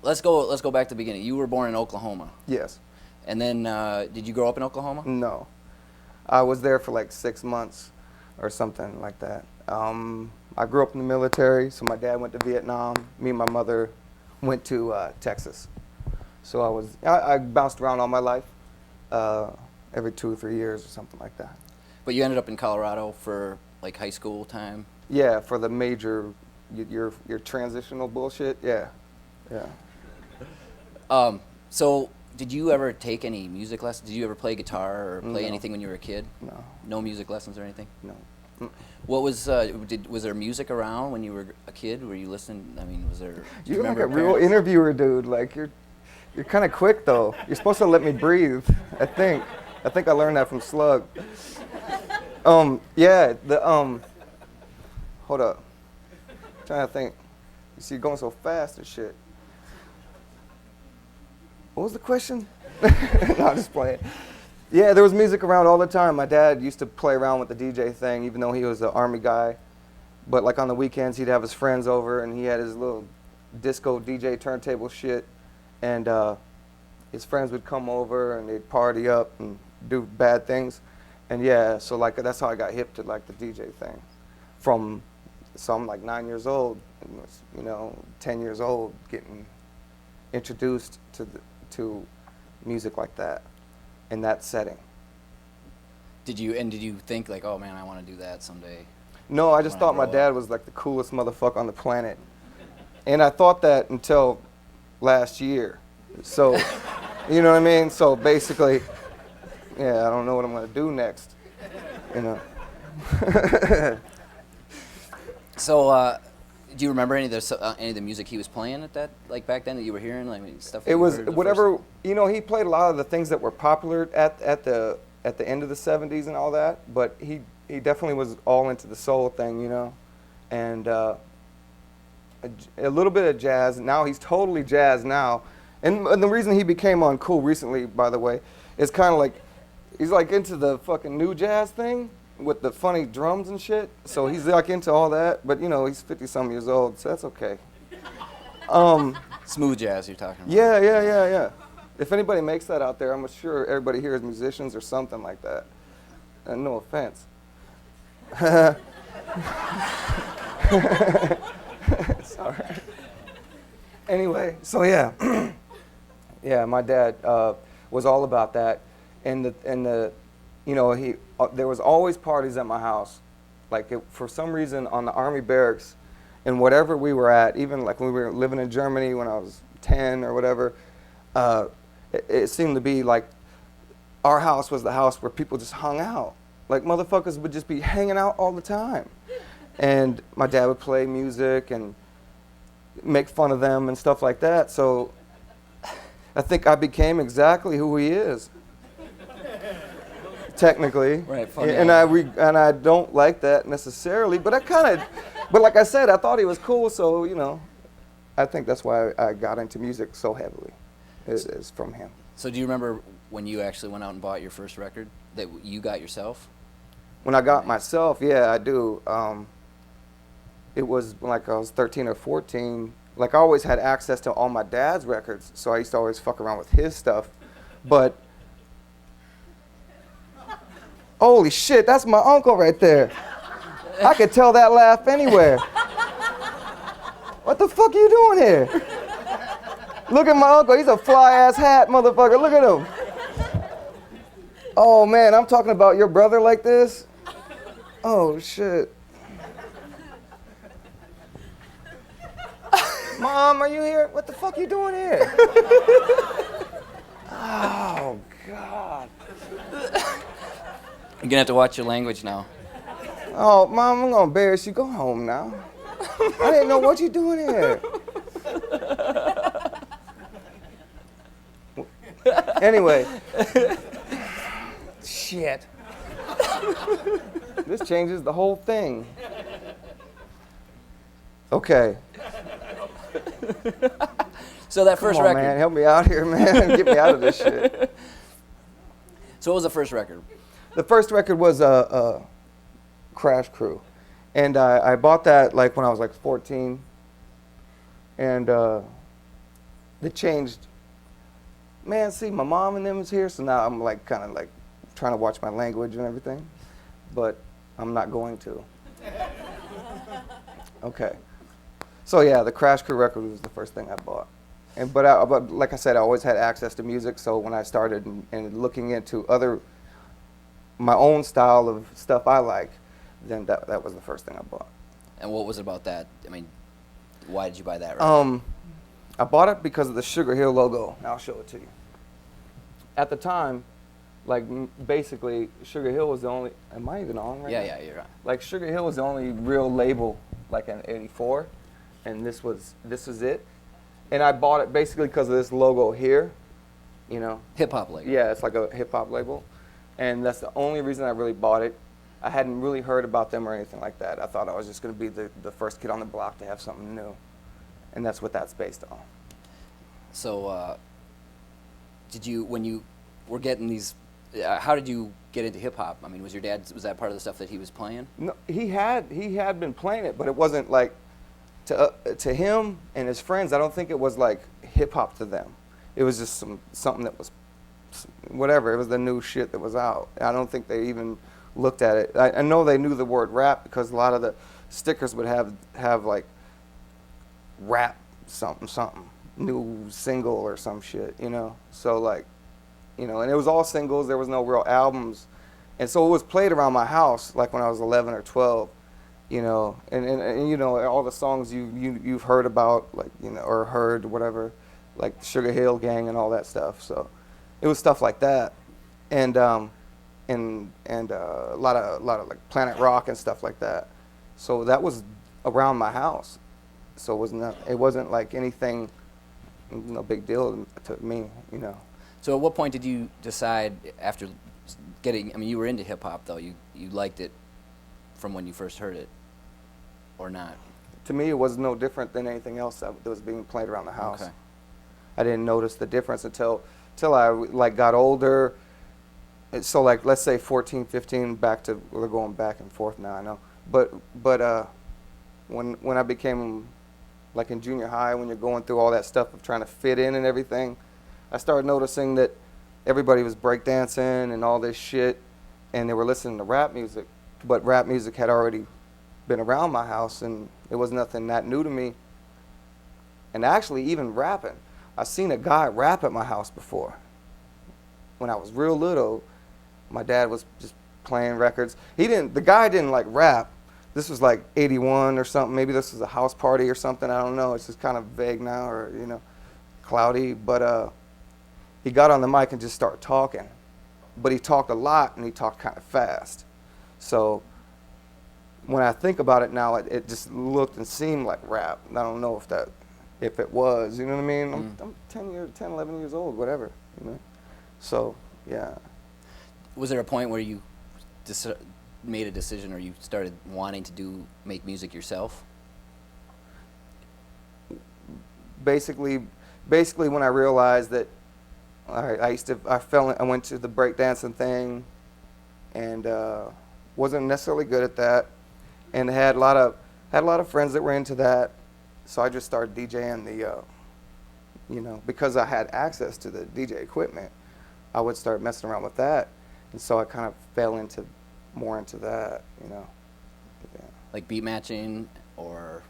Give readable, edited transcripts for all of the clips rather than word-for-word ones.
let's go back to the beginning. You were born in Oklahoma. Yes. And then, did you grow up in Oklahoma? No. I was there for like 6 months or something like that. I grew up in the military, so my dad went to Vietnam. Me and my mother went to Texas. So I bounced around all my life, every 2 or 3 years or something like that. But you ended up in Colorado for like high school time? Yeah, for the major, your transitional bullshit, yeah. So did you ever take any music lessons? Did you ever play guitar or play anything when you were a kid? No. No music lessons or anything? No. What was was there music around when you were a kid? Were you listening? I mean, was there? You're like a real interviewer, dude. Like you're kind of quick though. You're supposed to let me breathe. I think I learned that from Slug. Yeah. Hold up. I'm trying to think. You see, you're going so fast and shit. What was the question? No, I'm just playing. Yeah, there was music around all the time. My dad used to play around with the DJ thing, even though he was an Army guy. But like on the weekends, he'd have his friends over, and he had his little disco DJ turntable shit. And his friends would come over, and they'd party up and do bad things. And yeah, so like that's how I got hip to like the DJ thing. So I'm like 9 years old, and, 10 years old, getting introduced to music like that. In that setting. Did you think like, oh man, I want to do that someday? No, I just thought my dad was like the coolest motherfucker on the planet. And I thought that until last year. So, you know what I mean? So basically, yeah, I don't know what I'm going to do next. So, do you remember any of the music he was playing at that, like back then that you were hearing, like stuff? It was whatever he played a lot of the things that were popular at the end of the '70s and all that. But he definitely was all into the soul thing, and a little bit of jazz. Now he's totally jazz now, and the reason he became uncool recently, by the way, is kind of like he's like into the fucking new jazz thing. With the funny drums and shit, so he's like into all that, but he's 50-some years old, so that's okay. Smooth jazz you're talking about. Yeah. If anybody makes that out there, I'm sure everybody here is musicians or something like that. And no offense. Sorry. Anyway, so yeah. Yeah, my dad was all about that, and there was always parties at my house. Like for some reason on the Army barracks and whatever we were at, even like when we were living in Germany when I was 10 or whatever, it seemed to be like our house was the house where people just hung out. Like motherfuckers would just be hanging out all the time. And my dad would play music and make fun of them and stuff like that. So I think I became exactly who he is. Technically, right? Funny. And I don't like that necessarily, but but like I said, I thought he was cool, so I think that's why I got into music so heavily, is from him. So do you remember when you actually went out and bought your first record that you got yourself? When I got myself, yeah, I do. It was like I was 13 or 14. Like I always had access to all my dad's records, so I used to always fuck around with his stuff, but. Holy shit, that's my uncle right there. I could tell that laugh anywhere. What the fuck are you doing here? Look at my uncle, he's a fly-ass hat motherfucker, look at him. Oh man, I'm talking about your brother like this? Oh shit. Mom, are you here? What the fuck are you doing here? Oh God. You're gonna have to watch your language now. Oh, Mom, I'm gonna embarrass you. Go home now. I didn't know what you doing here. Anyway. Shit. This changes the whole thing. Okay. So that first record. Man, help me out here, man. Get me out of this shit. So what was the first record? The first record was Crash Crew. And I bought that like when I was like 14. And the that changed. Man, see, my mom and them is here, so now I'm like kind of like trying to watch my language and everything, but I'm not going to. Okay. So yeah, the Crash Crew record was the first thing I bought. But like I said, I always had access to music, so when I started and looking into my own style of stuff I like, then that was the first thing I bought. And what was it about that? I mean, why did you buy that record? I bought it because of the Sugar Hill logo. I'll show it to you. At the time, like basically, Sugar Hill was the only. Am I even on right now? Yeah, you're on. Like Sugar Hill was the only real label, like in '84, and this was it. And I bought it basically because of this logo here, you know. Hip hop label. Yeah, it's like a hip hop label, and that's the only reason I really bought it. I hadn't really heard about them or anything like that. I thought I was just going to be the first kid on the block to have something new, and that's what that's based on. So, when you were getting these, how did you get into hip hop? I mean, was that part of the stuff that he was playing? No, he had been playing it, but it wasn't like to him and his friends. I don't think it was like hip hop to them. It was just something that was whatever. It was the new shit that was out. I don't think they even looked at it. I know they knew the word rap because a lot of the stickers would have like rap something new single or some shit, you know. So like, you know, and it was all singles. There was no real albums, and so it was played around my house like when I was 11 or 12, you know, and you know all the songs you've heard about, like, you know, or heard whatever, like Sugar Hill Gang and all that stuff. So it was stuff like that, and a lot of like Planet Rock and stuff like that. So that was around my house. So it wasn't like anything, no big deal to me, you know. So at what point did you decide after getting? I mean, you were into hip hop though. You liked it from when you first heard it, or not? To me, it was no different than anything else that was being played around the house. Okay. I didn't notice the difference until I like got older. So like let's say 14, 15, we're going back and forth now, I know. But when I became like in junior high, when you're going through all that stuff of trying to fit in and everything, I started noticing that everybody was breakdancing and all this shit, and they were listening to rap music. But rap music had already been around my house, and it was nothing that new to me. And actually, even rapping, I seen a guy rap at my house before. When I was real little, my dad was just playing records. The guy didn't like rap. This was like 81 or something. Maybe this was a house party or something. I don't know. It's just kind of vague now, or, you know, cloudy. But he got on the mic and just started talking. But he talked a lot, and he talked kind of fast. So when I think about it now, it just looked and seemed like rap. I don't know if it was, you know what I mean? I'm 10, 11 years old, whatever, you know? So, yeah. Was there a point where you made a decision, or you started wanting to make music yourself? Basically when I realized that I went to the breakdancing thing, and wasn't necessarily good at that, and had a lot of friends that were into that. So I just started DJing you know, because I had access to the DJ equipment, I would start messing around with that, and so I kind of fell more into that, you know. Yeah. Like beat matching, or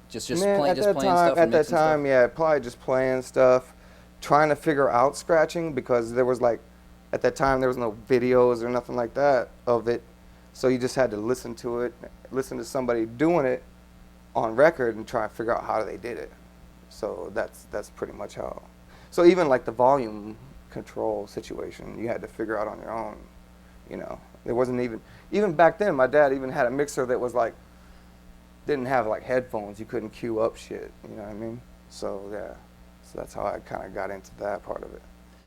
just Man, playing at that stuff? At that time, yeah, probably just playing stuff, trying to figure out scratching, because there was like, at that time there was no videos or nothing like that of it, so you just had to listen to somebody doing it on record and try and figure out how they did it. So that's pretty much how. So even like the volume control situation, you had to figure out on your own. You know, there wasn't even back then. My dad even had a mixer that was like, didn't have like headphones. You couldn't cue up shit. You know what I mean? So yeah, so that's how I kind of got into that part of it.